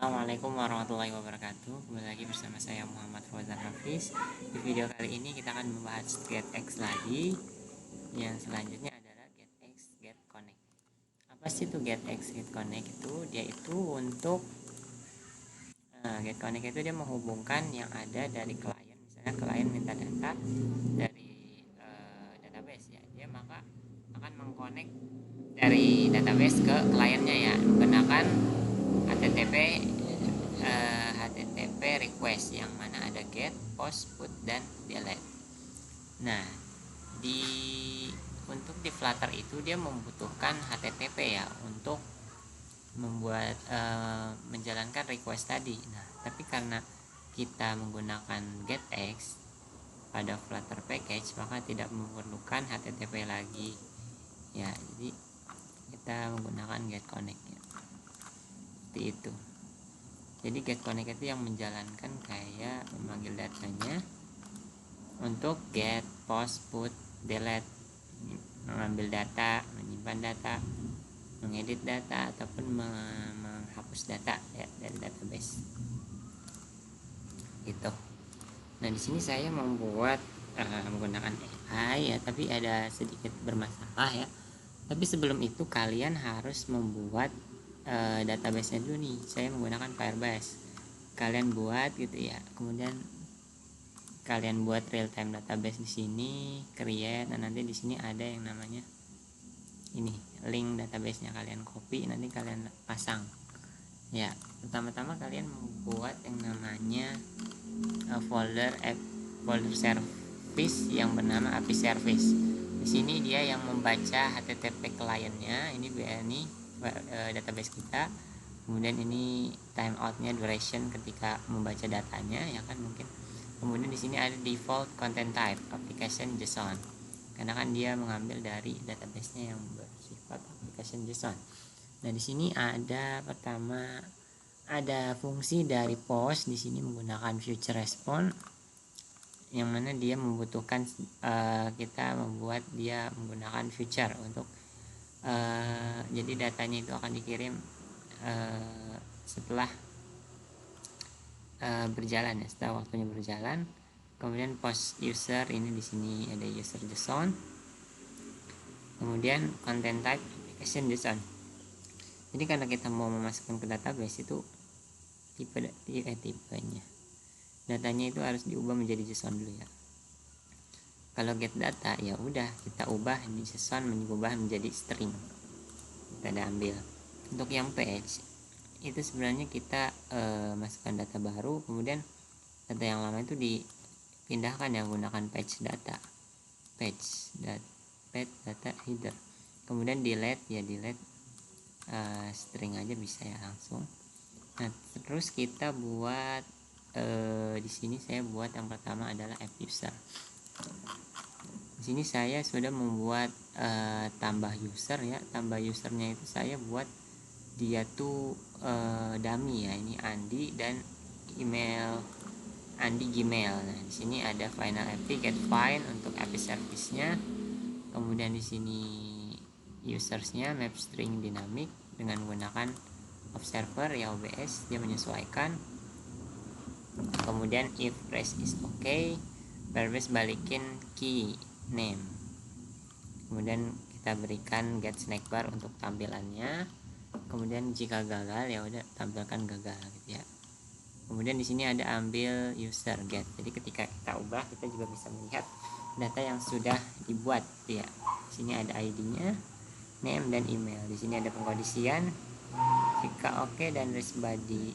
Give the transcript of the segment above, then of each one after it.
Assalamualaikum warahmatullahi wabarakatuh. Kembali lagi bersama saya Muhammad Fauzan Hafiz. Di video kali ini kita akan membahas GetX lagi. Yang selanjutnya adalah GetX Get Connect. Apa sih itu GetX Get Connect itu? Dia itu untuk Get Connect itu dia menghubungkan yang ada dari klien. Misalnya klien minta data dari database ya, dia maka akan mengkonek dari database ke kliennya ya menggunakan HTTP HTTP request yang mana ada get, post, put, dan delete. Nah, di untuk di Flutter itu dia membutuhkan HTTP ya untuk membuat menjalankan request tadi. Nah, tapi karena kita menggunakan getX pada Flutter package maka tidak memerlukan HTTP lagi. Ya, jadi kita menggunakan get connect ya. Seperti itu. Jadi get connect itu yang menjalankan kayak memanggil datanya untuk get, post, put, delete, mengambil data, menyimpan data, mengedit data ataupun menghapus data ya dari database. Gitu. Nah, di sini saya membuat menggunakan AI ya, tapi ada sedikit bermasalah ya. Tapi sebelum itu kalian harus membuat database-nya dulu nih. Saya menggunakan Firebase. Kalian buat gitu ya. Kemudian kalian buat real time database di sini, create. Nah, nanti di sini ada yang namanya ini, link database-nya kalian copy, nanti kalian pasang. Ya, pertama-tama kalian membuat yang namanya folder service yang bernama API service. Di sini dia yang membaca HTTP kliennya, ini BNI database kita. Kemudian ini timeoutnya, duration ketika membaca datanya ya kan mungkin. Kemudian di sini ada default content type application JSON, karena kan dia mengambil dari database-nya yang bersifat application JSON. Nah, di sini ada pertama ada fungsi dari post di sini menggunakan future response, yang mana dia membutuhkan kita membuat dia menggunakan future untuk jadi datanya itu akan dikirim setelah berjalan ya, setelah waktunya berjalan. Kemudian post user, ini di sini ada user JSON. Kemudian content type application JSON. Jadi karena kita mau memasukkan ke database itu tipenya datanya itu harus diubah menjadi JSON dulu ya. Kalau get data ya udah kita ubah di JSON, mengubah menjadi string, kita ambil. Untuk yang page itu sebenarnya kita masukkan data baru, kemudian data yang lama itu dipindahkan yang menggunakan page data header. Kemudian delete ya, delete string aja bisa ya langsung. Nah, terus kita buat di sini saya buat yang pertama adalah app user. Di sini saya sudah membuat tambah user ya. Tambah usernya itu saya buat dia tuh dummy ya. Ini Andi dan email Andi Gmail. Nah, di sini ada final API get find untuk API service-nya. Kemudian di sini usersnya map string dynamic dengan menggunakan observer ya, OBS, dia menyesuaikan. Kemudian if race is okay, Firebase balikin key name. Kemudian kita berikan get snack bar untuk tampilannya. Kemudian jika gagal ya udah tampilkan gagal gitu ya. Kemudian di sini ada ambil user get. Jadi ketika kita ubah kita juga bisa melihat data yang sudah dibuat ya. Di sini ada ID-nya, name dan email. Di sini ada pengkondisian. Jika oke dan race body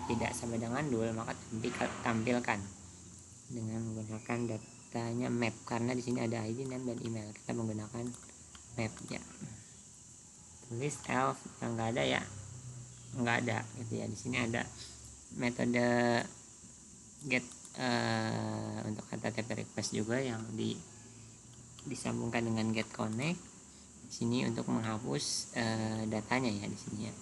tidak sama dengan null maka tampilkan dengan menggunakan datanya map, karena di sini ada ID, name dan email. Kita menggunakan map ya. Tulis else yang enggak ada ya, enggak ada gitu ya. Di sini ada metode get untuk HTTP request juga yang disambungkan dengan get connect. Di sini untuk menghapus datanya ya, di sini ya.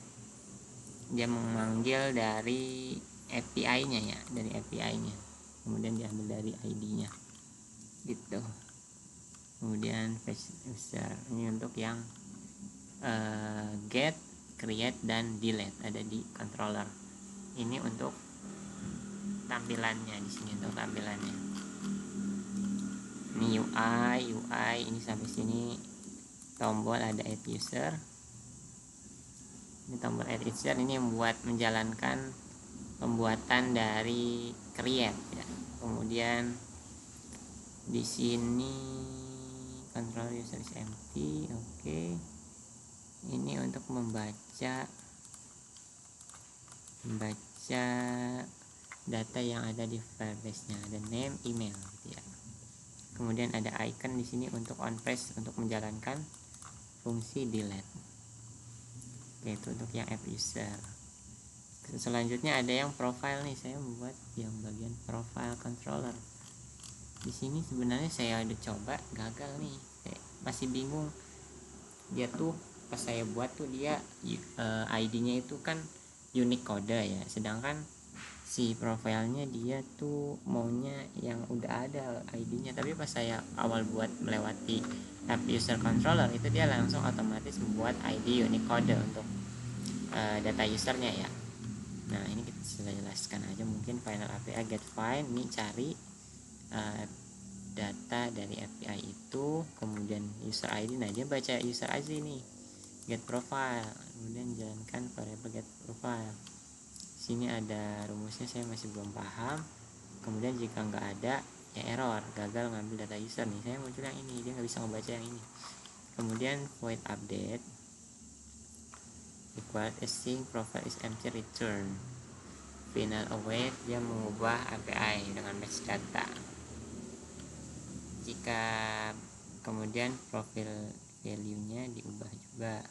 Dia memanggil dari API-nya ya, dari API-nya. Kemudian diambil dari ID-nya. Gitu. Kemudian fetch user ini untuk yang get create dan delete ada di controller. Ini untuk tampilannya, di sini untuk tampilannya. Ini UI ini sampai sini. Tombol ada add user. Ini tombol add user ini membuat menjalankan pembuatan dari create ya. Kemudian di sini control user is empty. Oke. Ini untuk membaca data yang ada di Firebase-nya, ada name, email gitu ya. Kemudian ada icon di sini untuk on press untuk menjalankan fungsi delete. Oke, itu untuk yang app user. Selanjutnya ada yang profile nih, saya membuat yang bagian profile controller. Di sini sebenarnya saya udah coba, gagal nih. Saya masih bingung. Dia tuh pas saya buat tuh dia ID-nya itu kan unique code ya, sedangkan si profilnya dia tuh maunya yang udah ada ID-nya. Tapi pas saya awal buat melewati app user controller itu dia langsung otomatis membuat ID unique code untuk data usernya ya. Nah ini kita jelaskan aja, mungkin final API get find ini cari data dari API itu, kemudian user ID. Nah dia baca user ID nih, get profile, kemudian jalankan variable get profile. Sini ada rumusnya, saya masih belum paham. Kemudian jika nggak ada ya error, gagal ngambil data user nih. Saya muncul yang ini, dia nggak bisa ngebaca yang ini. Kemudian void update equal async profile is empty return. Final await dia mengubah API dengan match data. Jika kemudian profil value-nya diubah juga.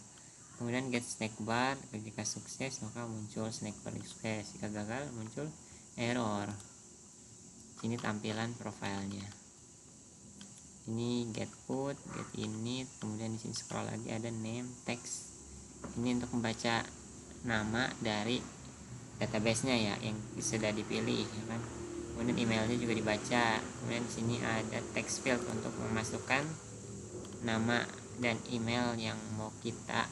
Kemudian get snack bar, jika sukses maka muncul snack bar sukses, jika gagal muncul error. Sini tampilan profilnya. Ini get put, get init, kemudian di sini scroll lagi ada name, text. Ini untuk membaca nama dari database-nya ya yang sudah dipilih ya kan. Kemudian emailnya juga dibaca. Kemudian di sini ada text field untuk memasukkan nama dan email yang mau kita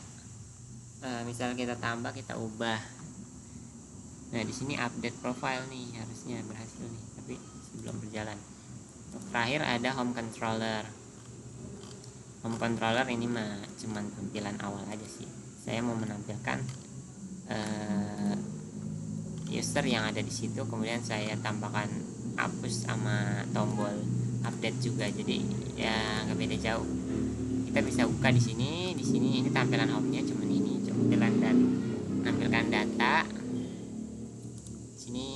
misalnya kita tambah, kita ubah. Nah di sini update profile nih, harusnya berhasil nih, tapi belum berjalan. Terakhir ada home controller. Home controller ini mah cuman tampilan awal aja sih. Saya mau menampilkan user yang ada di situ, kemudian saya tambahkan hapus sama tombol update juga. Jadi ya nggak beda jauh. Kita bisa buka di sini ini tampilan home-nya cuman ini, tampilan dan menampilkan data. Sini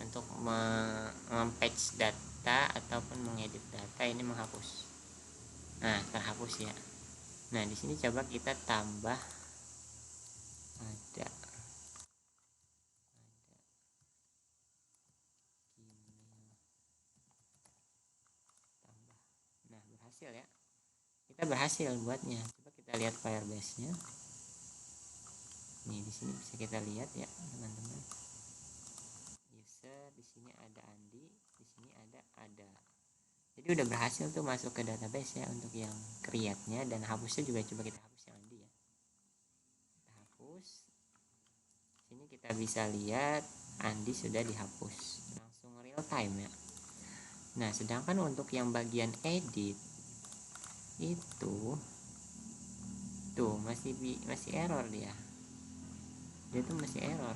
untuk mempatch data ataupun mengedit data, ini menghapus. Nah, terhapus ya. Nah, di sini coba kita tambah ada tambah. Nah, berhasil ya. Kita berhasil buatnya. Coba kita lihat Firebase-nya. Nih, di sini bisa kita lihat ya, teman-teman. User di sini ada Andi, di sini ada Ada. Jadi udah berhasil tuh masuk ke database ya untuk yang create-nya, dan hapusnya juga coba kita hapus yang Andi ya. Kita hapus. Sini kita bisa lihat Andi sudah dihapus. Langsung real time ya. Nah, sedangkan untuk yang bagian edit itu tuh masih error dia. Dia tuh masih error.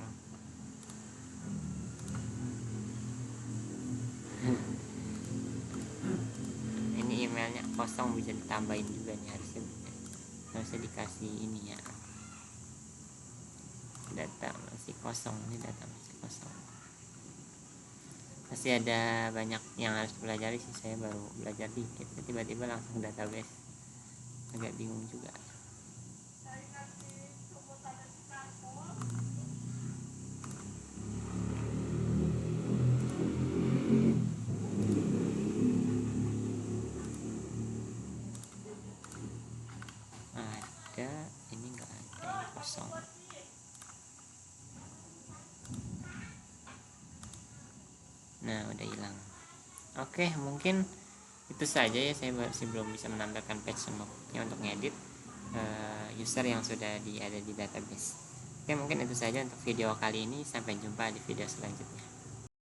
Ini emailnya kosong, bisa ditambahin juga nih, harusnya dikasih ini ya, data masih kosong. Ini data masih kosong, masih ada banyak yang harus pelajari sih. Saya baru belajar dikit, tiba-tiba langsung database, agak bingung juga. Ini enggak ada, ini kosong. Nah, udah hilang. Oke, mungkin itu saja ya. Saya masih belum bisa menampilkan patch semua untuk ngedit. user yang sudah ada di database. Oke, mungkin itu saja untuk video kali ini. Sampai jumpa di video selanjutnya.